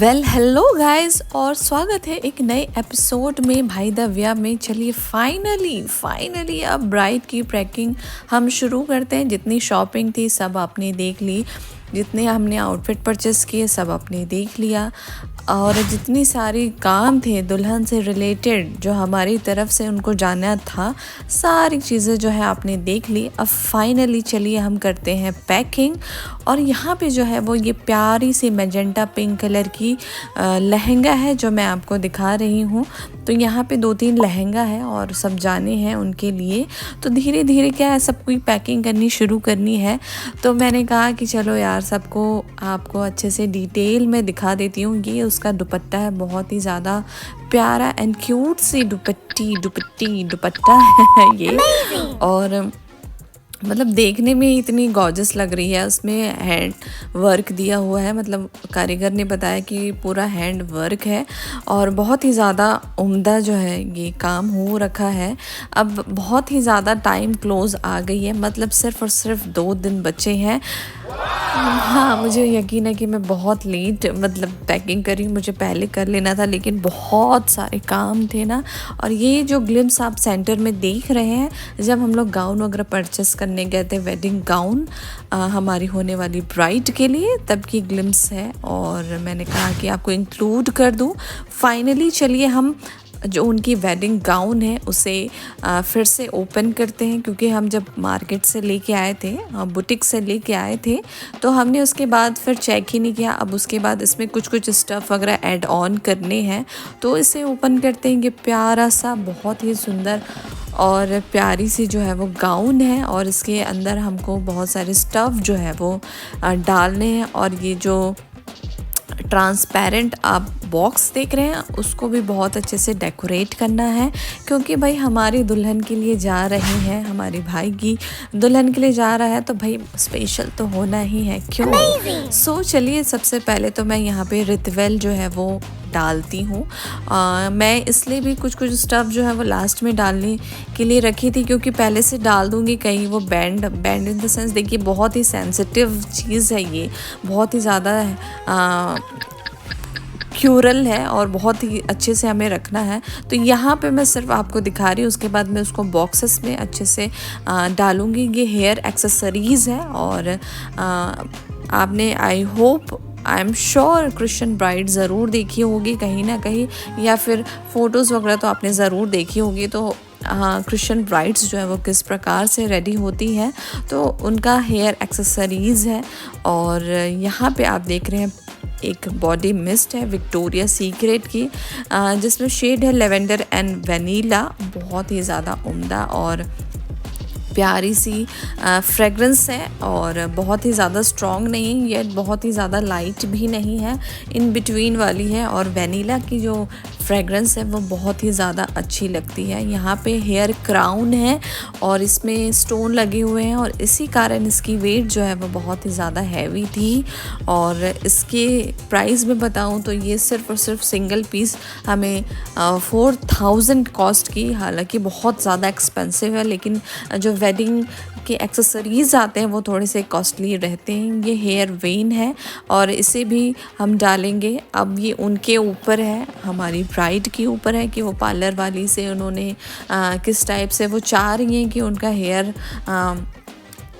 Hello guys और स्वागत है एक नए एपिसोड में भाई द व्या में। चलिए फाइनली अब ब्राइड की पैकिंग हम शुरू करते हैं। जितनी शॉपिंग थी सब आपने देख ली, जितने हमने आउटफिट परचेस किए सब आपने देख लिया, और जितनी सारी काम थे दुल्हन से रिलेटेड जो हमारी तरफ से उनको जाना था, सारी चीज़ें जो है आपने देख ली। अब फाइनली चलिए हम करते हैं पैकिंग। और यहाँ पे जो है वो ये प्यारी सी मैजेंटा पिंक कलर की लहंगा है जो मैं आपको दिखा रही हूँ। तो यहाँ पे 2-3 लहंगा है और सब जाने हैं उनके लिए। तो धीरे धीरे क्या है, सबको पैकिंग करनी शुरू करनी है। तो मैंने कहा कि चलो यार सबको आपको अच्छे से डिटेल में दिखा देती हूँ। ये उसका दुपट्टा है, बहुत ही ज़्यादा प्यारा एंड क्यूट सी दुपट्टा है ये। और मतलब देखने में इतनी गॉर्जस लग रही है। उसमें हैंड वर्क दिया हुआ है, मतलब कारीगर ने बताया कि पूरा हैंड वर्क है और बहुत ही ज़्यादा उम्दा जो है ये काम हो रखा है। अब बहुत ही ज़्यादा टाइम क्लोज आ गई है, मतलब सिर्फ और सिर्फ 2 दिन बचे हैं। हाँ, मुझे यकीन है कि मैं बहुत लेट मतलब पैकिंग करी, मुझे पहले कर लेना था लेकिन बहुत सारे काम थे ना। और ये जो ग्लिम्स आप सेंटर में देख रहे हैं, जब हम लोग गाउन वगैरह परचेस करने गए थे, वेडिंग गाउन हमारी होने वाली ब्राइड के लिए, तब की ग्लिम्स है और मैंने कहा कि आपको इंक्लूड कर दूँ। फाइनली चलिए हम जो उनकी वेडिंग गाउन है उसे फिर से ओपन करते हैं, क्योंकि हम जब मार्केट से लेके आए थे, बुटीक से लेके आए थे, तो हमने उसके बाद फिर चेक ही नहीं किया। अब उसके बाद इसमें कुछ स्टफ़ वगैरह ऐड ऑन करने हैं, तो इसे ओपन करते हैं। ये प्यारा सा बहुत ही सुंदर और प्यारी सी जो है वो गाउन है, और इसके अंदर हमको बहुत सारे स्टफ़ जो है वो डालने हैं। और ये जो ट्रांसपेरेंट आप बॉक्स देख रहे हैं उसको भी बहुत अच्छे से डेकोरेट करना है, क्योंकि भाई हमारी दुल्हन के लिए जा रहे हैं, हमारी भाई की दुल्हन के लिए जा रहा है, तो भाई स्पेशल तो होना ही है, क्यों। सो चलिए सबसे पहले तो मैं यहाँ पे रितवेल जो है वो डालती हूँ। मैं इसलिए भी कुछ स्टफ़ जो है वो लास्ट में डालने के लिए रखी थी, क्योंकि पहले से डाल दूँगी कहीं वो बैंड इन द सेंस, देखिए बहुत ही सेंसिटिव चीज़ है ये, बहुत ही ज़्यादा क्यूरल है और बहुत ही अच्छे से हमें रखना है। तो यहाँ पे मैं सिर्फ आपको दिखा रही हूँ, उसके बाद मैं उसको बॉक्सेस में अच्छे से डालूँगी। ये हेयर एक्सेसरीज़ है और आपने I am sure Christian bride ज़रूर देखी होगी कहीं ना कहीं, या फिर फ़ोटोज़ वगैरह तो आपने ज़रूर देखी होगी। तो हाँ, क्रिश्चियन ब्राइड्स जो है वो किस प्रकार से रेडी होती हैं, तो उनका हेयर एक्सेसरीज़ है। और यहाँ पे आप देख रहे हैं एक बॉडी मिस्ट है विक्टोरिया सीक्रेट की, जिसमें शेड है लेवेंडर एंड वनीला। बहुत ही ज़्यादा उम्दा और प्यारी सी फ्रेगरेंस है, और बहुत ही ज़्यादा स्ट्रॉन्ग नहीं है, ये बहुत ही ज़्यादा लाइट भी नहीं है, इन बिटवीन वाली है। और वनीला की जो फ्रेगरेंस है वो बहुत ही ज़्यादा अच्छी लगती है। यहाँ पे हेयर क्राउन है और इसमें स्टोन लगे हुए हैं, और इसी कारण इसकी वेट जो है वो बहुत ही ज़्यादा हैवी थी। और इसके प्राइस में बताऊँ तो ये सिर्फ और सिर्फ सिंगल पीस हमें 4000 कॉस्ट की, हालांकि बहुत ज़्यादा एक्सपेंसिव है, लेकिन जो वेडिंग के एक्सेसरीज़ आते हैं वो थोड़े से कॉस्टली रहते हैं। ये हेयर वेन है और इसे भी हम डालेंगे। अब ये उनके ऊपर है, हमारी ब्राइड के ऊपर है कि वो पार्लर वाली से उन्होंने किस टाइप से वो चाह रही हैं कि उनका हेयर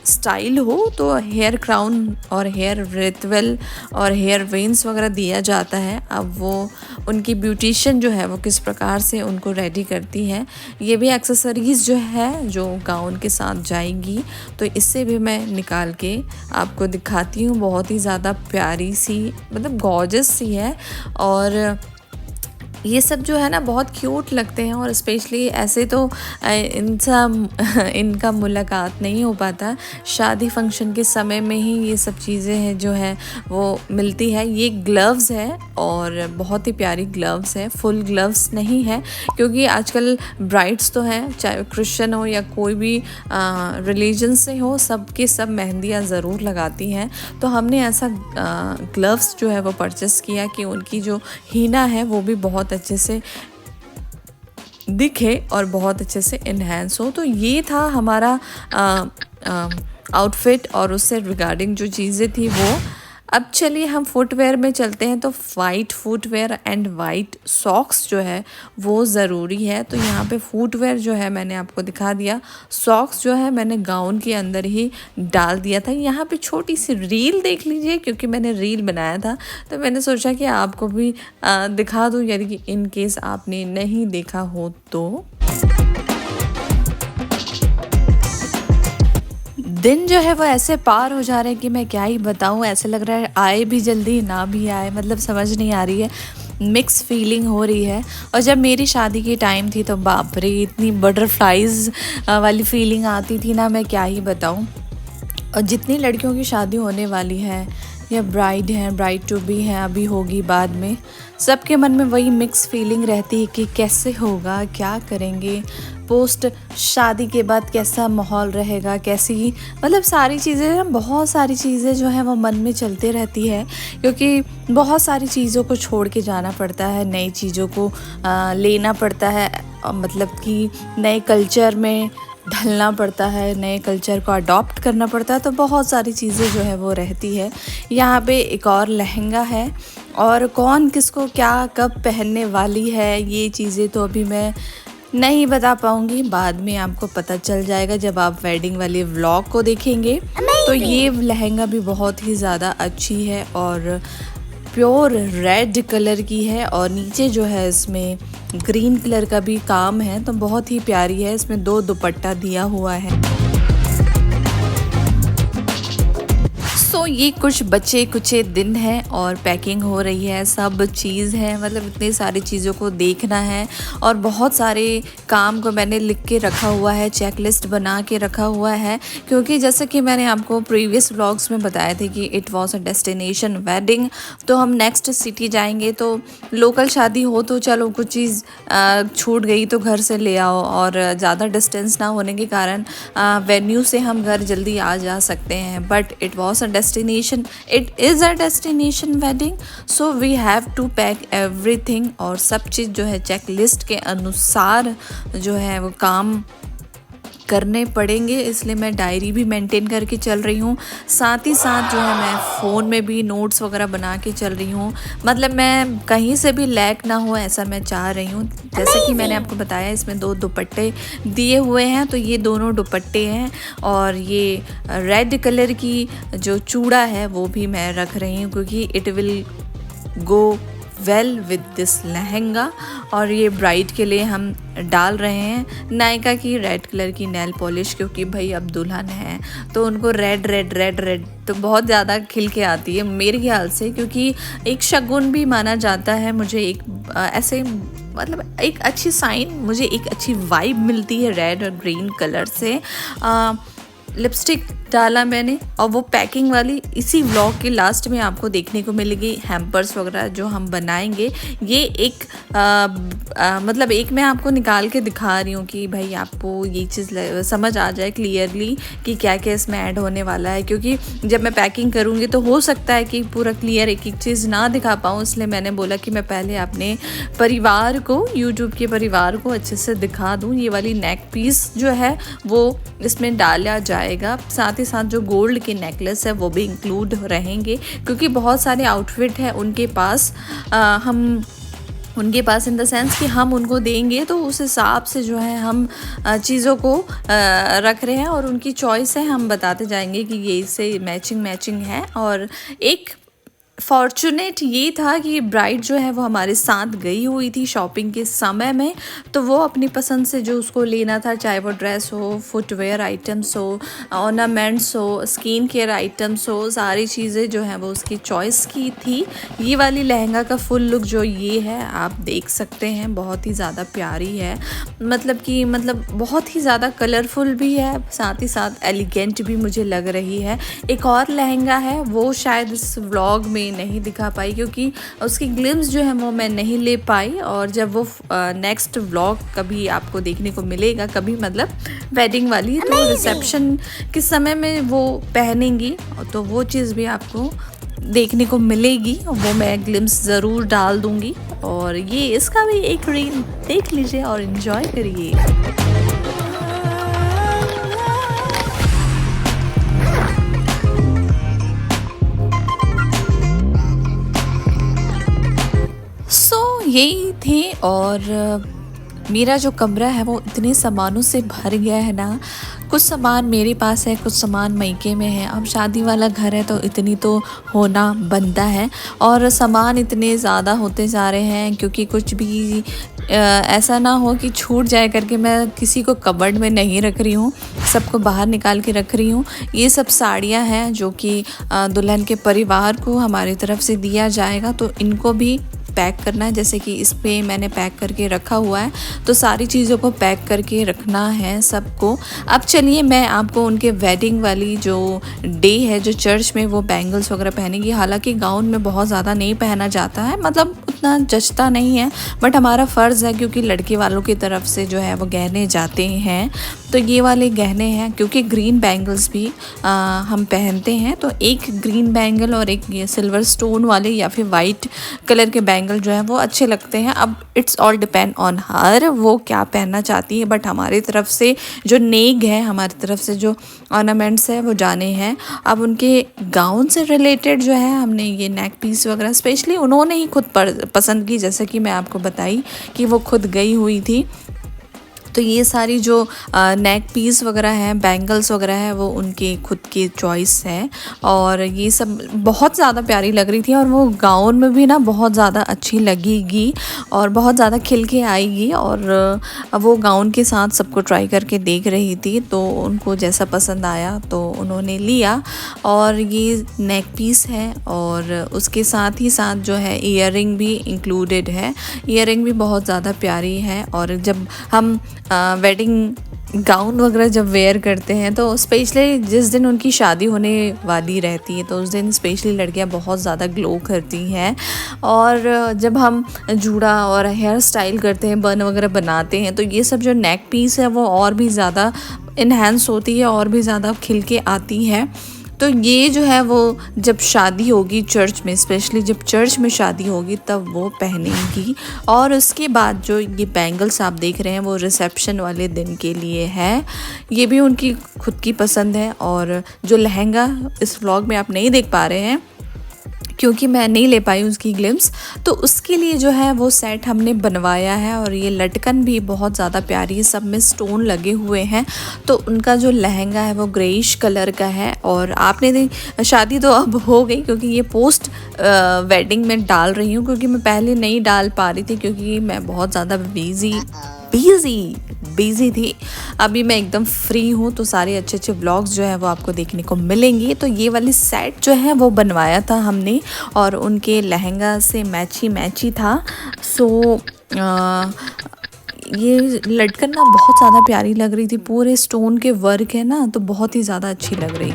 स्टाइल हो। तो हेयर क्राउन और हेयर रितवेल और हेयर वेन्स वगैरह दिया जाता है। अब वो उनकी ब्यूटिशियन जो है वो किस प्रकार से उनको रेडी करती है। ये भी एक्सेसरीज़ जो है जो गाउन के साथ जाएगी, तो इससे भी मैं निकाल के आपको दिखाती हूँ। बहुत ही ज़्यादा प्यारी सी, मतलब गॉर्जस सी है, और ये सब जो है ना बहुत क्यूट लगते हैं। और स्पेशली ऐसे तो इनका मुलाकात नहीं हो पाता, शादी फंक्शन के समय में ही ये सब चीज़ें हैं जो है वो मिलती है। ये ग्लव्स है और बहुत ही प्यारी ग्लव्स है, फुल ग्लव्स नहीं है, क्योंकि आजकल ब्राइड्स तो हैं, चाहे क्रिश्चियन हो या कोई भी रिलीजन से हो, सबके सब मेहंदियाँ ज़रूर लगाती हैं। तो हमने ऐसा ग्लव्स जो है वो परचेस किया कि उनकी जो हीना है वो भी बहुत अच्छे से दिखे और बहुत अच्छे से इन्हेंस हो। तो ये था हमारा आउटफिट और उससे रिगार्डिंग जो चीज़ें थी वो। अब चलिए हम फुटवेयर में चलते हैं। तो white footwear and white socks जो है वो ज़रूरी है। तो यहाँ पे फुटवेयर जो है मैंने आपको दिखा दिया, सॉक्स जो है मैंने गाउन के अंदर ही डाल दिया था। यहाँ पे छोटी सी रील देख लीजिए, क्योंकि मैंने रील बनाया था तो मैंने सोचा कि आपको भी दिखा दूँ, यानी कि इन केस आपने नहीं देखा हो तो। दिन जो है वो ऐसे पार हो जा रहे हैं कि मैं क्या ही बताऊँ। ऐसे लग रहा है आए भी जल्दी ना भी आए, मतलब समझ नहीं आ रही है, मिक्स फीलिंग हो रही है। और जब मेरी शादी की टाइम थी तो बाप रे इतनी बटरफ्लाइज वाली फीलिंग आती थी ना, मैं क्या ही बताऊँ। और जितनी लड़कियों की शादी होने वाली है या ब्राइड हैं, ब्राइड टू बी हैं, अभी होगी बाद में, सबके मन में वही मिक्स फीलिंग रहती है कि कैसे होगा, क्या करेंगे, पोस्ट शादी के बाद कैसा माहौल रहेगा, कैसी, मतलब सारी चीज़ें, बहुत सारी चीज़ें जो हैं वो मन में चलते रहती है। क्योंकि बहुत सारी चीज़ों को छोड़ के जाना पड़ता है, नई चीज़ों को लेना पड़ता है, मतलब कि नए कल्चर में ढलना पड़ता है, नए कल्चर को अडॉप्ट करना पड़ता है। तो बहुत सारी चीज़ें जो है वो रहती है। यहाँ पे एक और लहंगा है, और कौन किसको क्या कब पहनने वाली है ये चीज़ें तो अभी मैं नहीं बता पाऊँगी, बाद में आपको पता चल जाएगा जब आप वेडिंग वाले व्लॉग को देखेंगे। तो ये लहंगा भी बहुत ही ज़्यादा अच्छी है और प्योर रेड कलर की है, और नीचे जो है इसमें ग्रीन कलर का भी काम है, तो बहुत ही प्यारी है। इसमें 2 दुपट्टा दिया हुआ है। सो ये कुछ बचे कुछ दिन हैं और पैकिंग हो रही है, सब चीज़ है, मतलब इतनी सारी चीज़ों को देखना है और बहुत सारे काम को मैंने लिख के रखा हुआ है, चेकलिस्ट बना के रखा हुआ है। क्योंकि जैसे कि मैंने आपको प्रीवियस व्लॉग्स में बताया था कि it was a destination wedding, तो हम नेक्स्ट सिटी जाएंगे, तो लोकल शादी हो तो चलो कुछ चीज़ छूट गई तो घर से ले आओ, और ज़्यादा डिस्टेंस ना होने के कारण वेन्यू से हम घर जल्दी आ जा सकते हैं। But it was a destination, it is a destination wedding, so we have to pack everything, और सब चीज़ जो है चेक लिस्ट के अनुसार जो है वो काम करने पड़ेंगे। इसलिए मैं डायरी भी मेंटेन करके चल रही हूँ, साथ ही साथ जो है मैं फ़ोन में भी नोट्स वगैरह बना के चल रही हूँ, मतलब मैं कहीं से भी लैक ना हो ऐसा मैं चाह रही हूँ। जैसे कि मैंने आपको बताया इसमें 2 दुपट्टे दिए हुए हैं, तो ये दोनों दुपट्टे हैं, और ये रेड कलर की जो चूड़ा है वो भी मैं रख रही हूँ, क्योंकि it will go well with this lehenga. और ये ब्राइड के लिए हम डाल रहे हैं नायका की रेड कलर की नेल पॉलिश, क्योंकि भाई अब दुल्हन है तो उनको रेड रेड रेड रेड तो बहुत ज़्यादा खिल के आती है मेरे ख्याल से, क्योंकि एक शगुन भी माना जाता है। मुझे एक ऐसे मतलब एक अच्छी साइन, मुझे एक अच्छी वाइब मिलती है रेड और ग्रीन कलर से। लिपस्टिक डाला मैंने, और वो पैकिंग वाली इसी व्लॉग के लास्ट में आपको देखने को मिलेगी। हैम्पर्स वगैरह जो हम बनाएंगे, ये एक मतलब एक मैं आपको निकाल के दिखा रही हूँ कि भाई आपको ये चीज़ समझ आ जाए क्लियरली कि क्या क्या इसमें ऐड होने वाला है। क्योंकि जब मैं पैकिंग करूँगी तो हो सकता है कि पूरा क्लियर एक एक चीज़ ना दिखा पाऊँ, इसलिए मैंने बोला कि मैं पहले अपने परिवार को, यूट्यूब के परिवार को अच्छे से दिखा दूँ। ये वाली नेक पीस जो है वो इसमें डाला जाएगा, साथ ही साथ जो गोल्ड के नेकलेस है वो भी इंक्लूड रहेंगे, क्योंकि बहुत सारे आउटफिट है उनके पास, हम उनके पास इन द सेंस कि हम उनको देंगे तो उस हिसाब से जो है हम चीज़ों को रख रहे हैं, और उनकी चॉइस है, हम बताते जाएंगे कि ये इससे मैचिंग है। और एक फॉर्चुनेट ये था कि ब्राइड जो है वो हमारे साथ गई हुई थी शॉपिंग के समय में, तो वो अपनी पसंद से जो उसको लेना था, चाहे वो ड्रेस हो, फुटवेयर आइटम्स हो, ऑर्नामेंट्स हो, स्किन केयर आइटम्स हो, सारी चीज़ें जो हैं वो उसकी चॉइस की थी। ये वाली लहंगा का फुल लुक जो ये है आप देख सकते हैं, बहुत ही ज़्यादा प्यारी है, मतलब बहुत ही ज़्यादा कलरफुल भी है, साथ ही साथ एलिगेंट भी मुझे लग रही है। एक और लहंगा है, वो शायद इस व्लॉग में नहीं दिखा पाई, क्योंकि उसकी ग्लिम्स जो है वो मैं नहीं ले पाई, और जब वो नेक्स्ट व्लॉग कभी आपको देखने को मिलेगा, कभी मतलब वेडिंग वाली, तो रिसेप्शन के समय में वो पहनेंगी, तो वो चीज़ भी आपको देखने को मिलेगी, वो मैं ग्लिम्स ज़रूर डाल दूँगी। और ये इसका भी एक रील देख लीजिए और इन्जॉय करिए। यही थे। और मेरा जो कमरा है वो इतने सामानों से भर गया है ना, कुछ सामान मेरे पास है, कुछ सामान मायके में है। अब शादी वाला घर है तो इतनी तो होना बनता है, और सामान इतने ज़्यादा होते जा रहे हैं क्योंकि कुछ भी ऐसा ना हो कि छूट जाए करके मैं किसी को कबर्ड में नहीं रख रही हूँ, सबको बाहर निकाल के रख रही हूँ। ये सब साड़ियाँ हैं जो कि दुल्हन के परिवार को हमारी तरफ से दिया जाएगा, तो इनको भी पैक करना है। जैसे कि इस पे मैंने पैक करके रखा हुआ है, तो सारी चीज़ों को पैक करके रखना है सबको। अब चलिए मैं आपको उनके वेडिंग वाली जो डे है, जो चर्च में वो बैंगल्स वगैरह पहनेगी। हालांकि गाउन में बहुत ज़्यादा नहीं पहना जाता है, मतलब उतना जचता नहीं है, बट हमारा फ़र्ज़ है क्योंकि लड़के वालों की तरफ से जो है वो गहने जाते हैं। तो ये वाले गहने हैं, क्योंकि ग्रीन बैंगल्स भी हम पहनते हैं, तो एक ग्रीन बैंगल और एक ये सिल्वर स्टोन वाले या फिर वाइट कलर के बैंगल जो है वो अच्छे लगते हैं। अब it's all depend on her, वो क्या पहनना चाहती है, बट हमारी तरफ से जो नेग है, हमारी तरफ से जो ऑर्नामेंट्स है वो जाने हैं। अब उनके गाउन से रिलेटेड जो है हमने ये नेक पीस वगैरह स्पेशली उन्होंने ही खुद पसंद की, जैसे कि मैं आपको बताई कि वो खुद गई हुई थी। तो ये सारी जो नेक पीस वगैरह हैं, बैंगल्स वगैरह है, वो उनके खुद की चॉइस है, और ये सब बहुत ज़्यादा प्यारी लग रही थी। और वो गाउन में भी ना बहुत ज़्यादा अच्छी लगेगी और बहुत ज़्यादा खिल के आएगी। और वो गाउन के साथ सबको ट्राई करके देख रही थी, तो उनको जैसा पसंद आया तो उन्होंने लिया। और ये नेक पीस है, और उसके साथ ही साथ जो है ईयररिंग भी इंक्लूडेड है। ईयररिंग भी बहुत ज़्यादा प्यारी है। और जब हम वेडिंग गाउन वगैरह जब वेयर करते हैं, तो स्पेशली जिस दिन उनकी शादी होने वाली रहती है, तो उस दिन स्पेशली लड़कियां बहुत ज़्यादा ग्लो करती हैं। और जब हम जूड़ा और हेयर स्टाइल करते हैं, बन वगैरह बनाते हैं, तो ये सब जो नेक पीस है वो और भी ज़्यादा इन्हेंस होती है, और भी ज़्यादा खिल के आती है। तो ये जो है वो जब शादी होगी चर्च में, स्पेशली जब चर्च में शादी होगी तब वो पहनेंगी। और उसके बाद जो ये बैंगल्स आप देख रहे हैं वो रिसेप्शन वाले दिन के लिए है, ये भी उनकी खुद की पसंद है। और जो लहंगा इस व्लॉग में आप नहीं देख पा रहे हैं क्योंकि मैं नहीं ले पाई उसकी ग्लिम्स, तो उसके लिए जो है वो सेट हमने बनवाया है। और ये लटकन भी बहुत ज़्यादा प्यारी है, सब में स्टोन लगे हुए हैं। तो उनका जो लहंगा है वो ग्रेइश कलर का है। और आपने शादी तो अब हो गई, क्योंकि ये पोस्ट वेडिंग में डाल रही हूँ, क्योंकि मैं पहले नहीं डाल पा रही थी क्योंकि मैं बहुत ज़्यादा बिजी थी। अभी मैं एकदम फ्री हूँ, तो सारे अच्छे अच्छे व्लॉग्स जो है वो आपको देखने को मिलेंगे। तो ये वाली सेट जो है वो बनवाया था हमने, और उनके लहंगा से मैची था। सो ये लटकन ना बहुत ज़्यादा प्यारी लग रही थी, पूरे स्टोन के वर्क है ना, तो बहुत ही ज़्यादा अच्छी लग रही।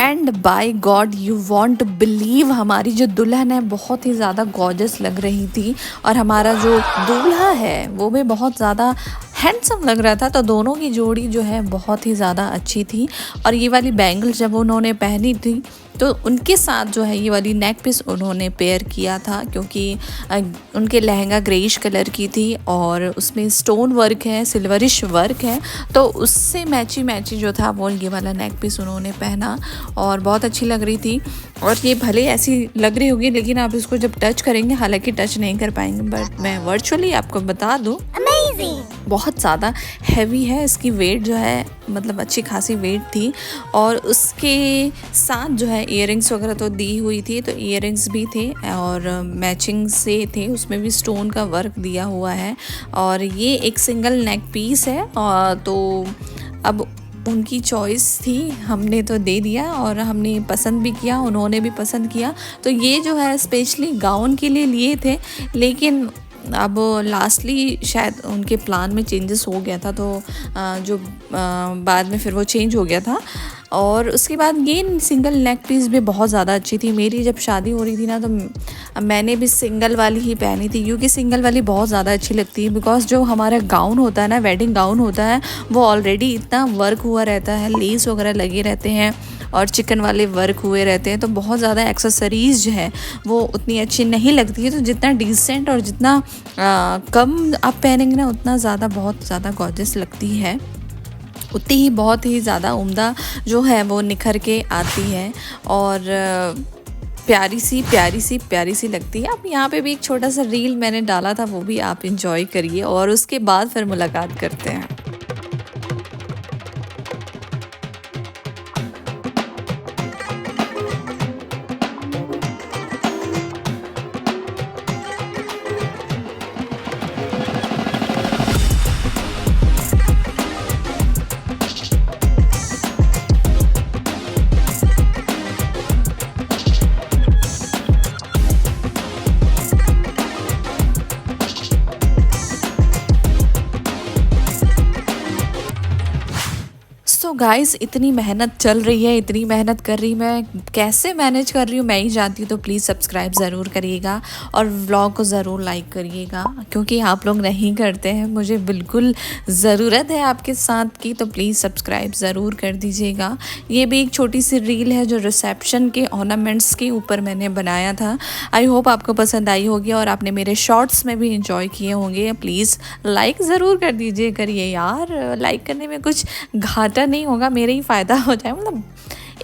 And by god you won't believe, हमारी जो दुल्हन है बहुत ही ज़्यादा गॉर्जस लग रही थी, और हमारा जो दूल्हा है वो भी बहुत ज़्यादा हैंडसम लग रहा था। तो दोनों की जोड़ी जो है बहुत ही ज़्यादा अच्छी थी। और ये वाली बैंगल जब उन्होंने पहनी थी, तो उनके साथ जो है ये वाली नेक पीस उन्होंने पेयर किया था, क्योंकि उनके लहंगा ग्रेइश कलर की थी और उसमें स्टोन वर्क है, सिल्वरिश वर्क है, तो उससे मैची जो था वो ये वाला नेक पीस उन्होंने पहना, और बहुत अच्छी लग रही थी। और ये भले ऐसी लग रही होगी, लेकिन आप इसको जब टच करेंगे, हालांकि टच नहीं कर पाएंगे, बट मैं वर्चुअली आपको बता दूँ, बहुत ज़्यादा हैवी है। इसकी वेट जो है मतलब अच्छी खासी वेट थी। और उसके साथ जो है इयररिंग्स वगैरह तो दी हुई थी, तो इयररिंग्स भी थे और मैचिंग से थे, उसमें भी स्टोन का वर्क दिया हुआ है। और ये एक सिंगल नेक पीस है। तो अब उनकी चॉइस थी, हमने तो दे दिया, और हमने पसंद भी किया, उन्होंने भी पसंद किया। तो ये जो है स्पेशली गाउन के लिए लिए थे, लेकिन अब लास्टली शायद उनके प्लान में चेंजेस हो गया था, तो बाद में फिर वो चेंज हो गया था। और उसके बाद ये सिंगल नेक पीस भी बहुत ज़्यादा अच्छी थी। मेरी जब शादी हो रही थी ना, तो मैंने भी सिंगल वाली ही पहनी थी, क्योंकि सिंगल वाली बहुत ज़्यादा अच्छी लगती है। बिकॉज जो हमारा गाउन होता है ना, वेडिंग गाउन होता है, वो ऑलरेडी इतना वर्क हुआ रहता है, लेस वगैरह लगे रहते हैं और चिकन वाले वर्क हुए रहते हैं, तो बहुत ज़्यादा एक्सेसरीज जो है वो उतनी अच्छी नहीं लगती है। तो जितना डिसेंट और जितना कम आप पहनेंगे ना, उतना ज़्यादा बहुत ज़्यादा गॉर्जियस लगती है। उतनी ही बहुत ही ज़्यादा उम्दा जो है वो निखर के आती है और प्यारी सी लगती है। अब यहाँ पे भी एक छोटा सा रील मैंने डाला था, वो भी आप इंजॉय करिए और उसके बाद फिर मुलाकात करते हैं। सो गाइस, इतनी मेहनत चल रही है, इतनी मेहनत कर रही, मैं कैसे मैनेज कर रही हूँ मैं ही जानती हूँ। तो प्लीज़ सब्सक्राइब ज़रूर करिएगा और व्लॉग को ज़रूर लाइक करिएगा, क्योंकि आप लोग नहीं करते हैं। मुझे बिल्कुल ज़रूरत है आपके साथ की, तो प्लीज़ सब्सक्राइब ज़रूर कर दीजिएगा। ये भी एक छोटी सी रील है जो रिसेप्शन के ऑर्नामेंट्स के ऊपर मैंने बनाया था। आई होप आपको पसंद आई होगी और आपने मेरे शॉर्ट्स में भी इंजॉय किए होंगे। प्लीज़ लाइक ज़रूर कर दीजिए करिए यार, लाइक करने में कुछ घाटा नहीं होगा, मेरा ही फ़ायदा हो जाए, मतलब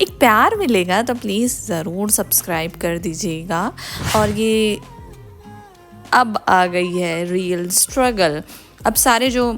एक प्यार मिलेगा। तो प्लीज़ ज़रूर सब्सक्राइब कर दीजिएगा। और ये अब आ गई है रियल स्ट्रगल। अब सारे जो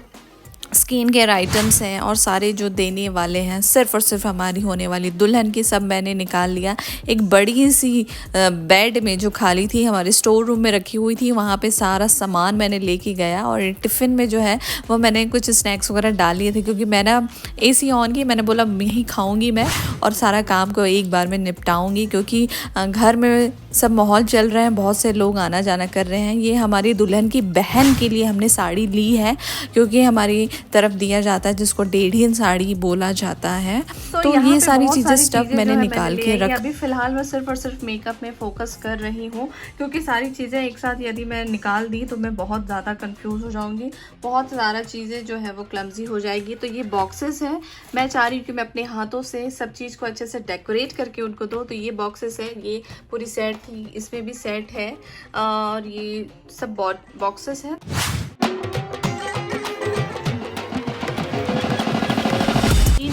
स्किन केयर आइटम्स हैं और सारे जो देने वाले हैं, सिर्फ़ और सिर्फ हमारी होने वाली दुल्हन की, सब मैंने निकाल लिया। एक बड़ी सी बेड में जो खाली थी, हमारे स्टोर रूम में रखी हुई थी, वहाँ पे सारा सामान मैंने लेके गया। और टिफ़िन में जो है वो मैंने कुछ स्नैक्स वगैरह डाल लिए थे, क्योंकि मैं ना एसी ऑन की, मैंने बोला यहीं खाऊंगी मैं और सारा काम को एक बार में निपटाऊंगी, क्योंकि घर में सब माहौल चल रहे हैं, बहुत से लोग आना जाना कर रहे हैं। ये हमारी दुल्हन की बहन के लिए हमने साड़ी ली है, क्योंकि हमारी तरफ दिया जाता है जिसको डेढ़ियन साड़ी बोला जाता है। तो ये सारी चीज़ें स्टफ मैंने निकाल के रख। अभी फ़िलहाल मैं सिर्फ और सिर्फ मेकअप में फ़ोकस कर रही हूँ, क्योंकि सारी चीज़ें एक साथ यदि मैं निकाल दी तो मैं बहुत ज़्यादा कंफ्यूज हो जाऊँगी, बहुत सारा चीज़ें जो है वो क्लमजी हो जाएगी। तो ये बॉक्सेस हैं, मैं चाह रही हूँ कि मैं अपने हाथों से सब चीज़ को अच्छे से डेकोरेट करके उनको दूँ। तो ये बॉक्सेस है, ये पूरी सेट थी, इसमें भी सेट है और ये सब बॉक्सेस है।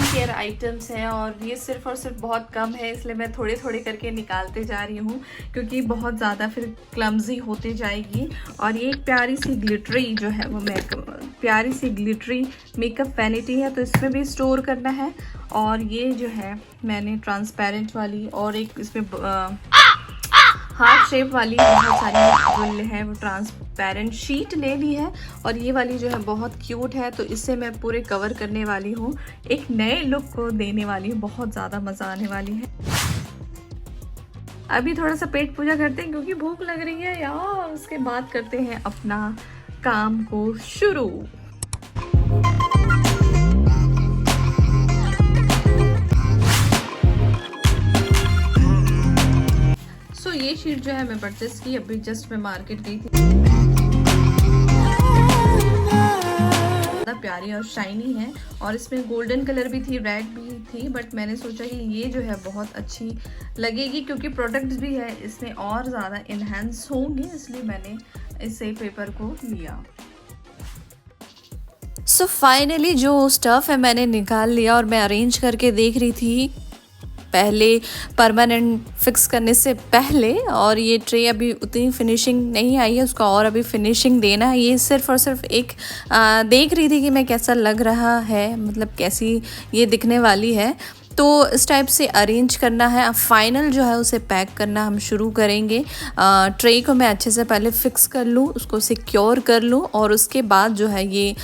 केयर आइटम्स हैं और ये सिर्फ और सिर्फ बहुत कम है, इसलिए मैं थोड़े थोड़े करके निकालते जा रही हूँ, क्योंकि बहुत ज़्यादा फिर क्लमजी होते जाएगी। और ये एक प्यारी सी ग्लिटरी जो है वो प्यारी सी ग्लिटरी मेकअप वैनिटी है, तो इसमें भी स्टोर करना है। और ये जो है मैंने ट्रांसपेरेंट वाली और एक इसमें हार्ट शेप वाली बहुत सारी जो है वो ट्रांसपेरेंट शीट ले ली है। और ये वाली जो है बहुत क्यूट है, तो इससे मैं पूरे कवर करने वाली हूँ, एक नए लुक को देने वाली हूँ, बहुत ज़्यादा मज़ा आने वाली है। अभी थोड़ा सा पेट पूजा करते हैं, क्योंकि भूख लग रही है यार, उसके बाद करते हैं अपना काम को शुरू। ये शीट जो है मैं परचेस की, अभी जस्ट मैं मार्केट गई थी। प्यारी और शाइनी है और इसमें गोल्डन कलर भी थी, रेड भी थी, बट मैंने सोचा कि ये जो है बहुत अच्छी लगेगी, क्योंकि प्रोडक्ट्स भी है इसमें और ज़्यादा इन्हेंस होंगे, इसलिए मैंने इसे पेपर को लिया। सो फाइनली जो स्टफ़ है मैंने निकाल लिया और मैं अरेंज करके देख रही थी पहले परमानेंट फिक्स करने से पहले। और ये ट्रे अभी उतनी फिनिशिंग नहीं आई है, उसका और अभी फिनिशिंग देना है। ये सिर्फ़ और सिर्फ एक देख रही थी कि मैं कैसा लग रहा है, मतलब कैसी ये दिखने वाली है, तो इस टाइप से अरेंज करना है। अब फाइनल जो है उसे पैक करना हम शुरू करेंगे। ट्रे को मैं अच्छे से पहले फिक्स कर लूँ, उसको सिक्योर कर लूँ और उसके बाद जो है ये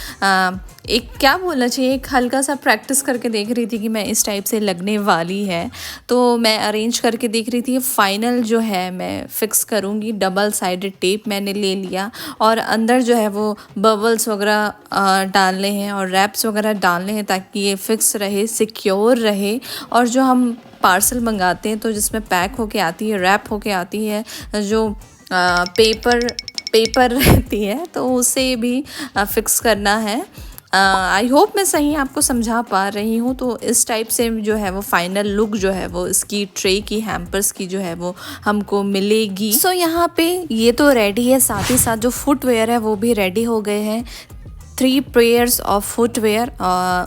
एक क्या बोलना चाहिए, एक हल्का सा प्रैक्टिस करके देख रही थी कि मैं इस टाइप से लगने वाली है, तो मैं अरेंज करके देख रही थी। फाइनल जो है मैं फ़िक्स करूँगी। डबल साइडेड टेप मैंने ले लिया और अंदर जो है वो बबल्स वगैरह डालने हैं और रैप्स वगैरह डालने हैं, ताकि ये फिक्स रहे, सिक्योर रहे। और जो हम पार्सल मंगाते हैं तो जिसमें पैक होके आती है, रैप होके आती है, जो पेपर रहती है, तो उसे भी फिक्स करना है। आई होप मैं सही आपको समझा पा रही हूँ। तो इस टाइप से जो है वो फाइनल लुक जो है वो इसकी ट्रे की, हैम्पर्स की जो है वो हमको मिलेगी। सो यहाँ पे ये तो रेडी है, साथ ही साथ जो फुटवेयर है वो भी रेडी हो गए हैं। 3 पेयर्स ऑफ फुटवेयर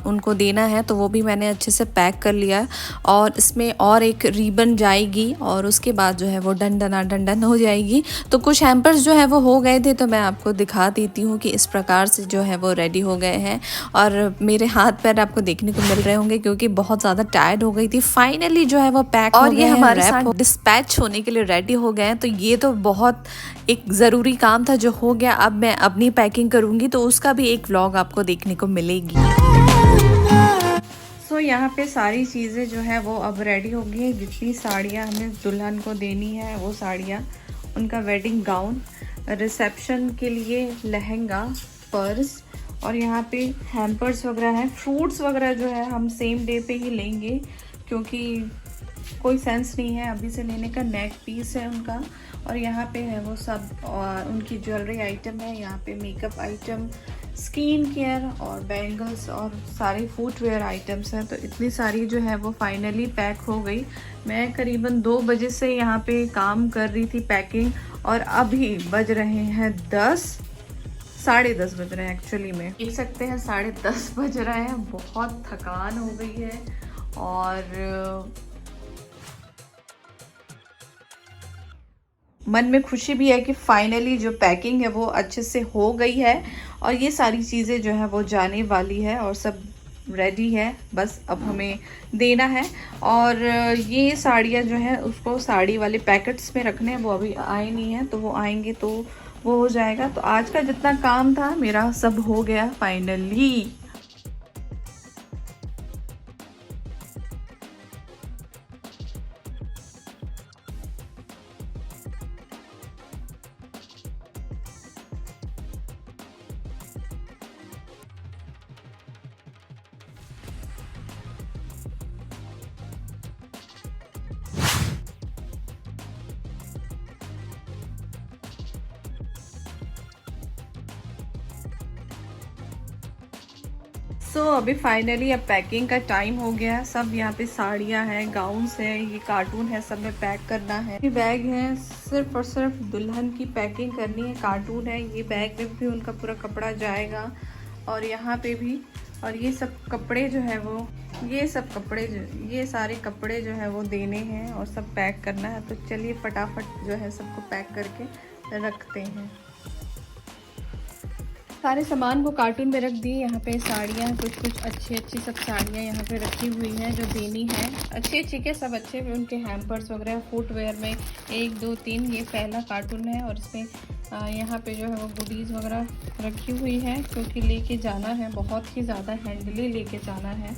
उनको देना है, तो वो भी मैंने अच्छे से पैक कर लिया है। और इसमें और एक रिबन जाएगी और उसके बाद जो है वो डन हो जाएगी। तो कुछ हैम्पर्स जो है वो हो गए थे, तो मैं आपको दिखा देती हूँ कि इस प्रकार से जो है वो रेडी हो गए हैं। और मेरे हाथ पैर आपको देखने को मिल रहे होंगे क्योंकि बहुत ज़्यादा टायर्ड हो गई थी। फाइनली जो है वो पैक और ये हमारे साथ डिस्पैच होने के लिए रेडी हो गए हैं। तो ये तो बहुत एक ज़रूरी काम था जो हो गया। अब मैं अपनी पैकिंग करूँगी, तो उसका भी एक व्लॉग आपको देखने को मिलेगी। सो यहाँ पे सारी चीज़ें जो है वो अब रेडी हो गई है। जितनी साड़ियाँ हमें दुल्हन को देनी है वो साड़ियाँ, उनका वेडिंग गाउन, रिसेप्शन के लिए लहंगा, पर्स, और यहाँ पे हैम्पर्स वगैरह हैं। फ्रूट्स वगैरह जो है हम सेम डे पे ही लेंगे क्योंकि कोई सेंस नहीं है अभी से लेने का। नेक पीस है उनका, और यहाँ पे है वो सब उनकी ज्वेलरी आइटम है। यहाँ पे मेकअप आइटम, स्किन केयर और बैंगल्स और सारे फुटवेयर आइटम्स हैं। तो इतनी सारी जो है वो फाइनली पैक हो गई। मैं करीबन 2 बजे से यहाँ पे काम कर रही थी पैकिंग, और अभी बज रहे हैं 10:30 बज रहे हैं एक्चुअली में। देख सकते हैं 10:30 बज रहे हैं। बहुत थकान हो गई है और मन में खुशी भी है कि फाइनली जो पैकिंग है वो अच्छे से हो गई है और ये सारी चीज़ें जो है वो जाने वाली है और सब रेडी है। बस अब हमें देना है। और ये साड़ियाँ जो है उसको साड़ी वाले पैकेट्स में रखने हैं, वो अभी आए नहीं हैं, तो वो आएंगे तो वो हो जाएगा। तो आज का जितना काम था मेरा सब हो गया फाइनली। अभी फाइनली अब पैकिंग का टाइम हो गया। सब यहाँ पे साड़ियाँ हैं, गाउन्स हैं, ये कार्टून है, सब में पैक करना है। ये बैग है, सिर्फ और सिर्फ दुल्हन की पैकिंग करनी है। कार्टून है, ये बैग में भी उनका पूरा कपड़ा जाएगा और यहाँ पे भी। और ये सब कपड़े जो है वो ये सारे कपड़े जो है वो देने हैं और सब पैक करना है। तो चलिए फटाफट जो है सबको पैक करके रखते हैं। सारे सामान को कार्टून में रख दिए। यहाँ पे साड़ियाँ कुछ अच्छी सब साड़ियाँ यहाँ पे रखी हुई हैं जो देनी है। अच्छी के सब अच्छे भी उनके हैम्पर्स वगैरह फुटवेयर में 1 2 3 ये पहला कार्टून है और इसमें यहाँ पे जो है वो गुडीज़ वगैरह रखी हुई है क्योंकि लेके जाना है, बहुत ही ज़्यादा हैंडली लेके जाना है।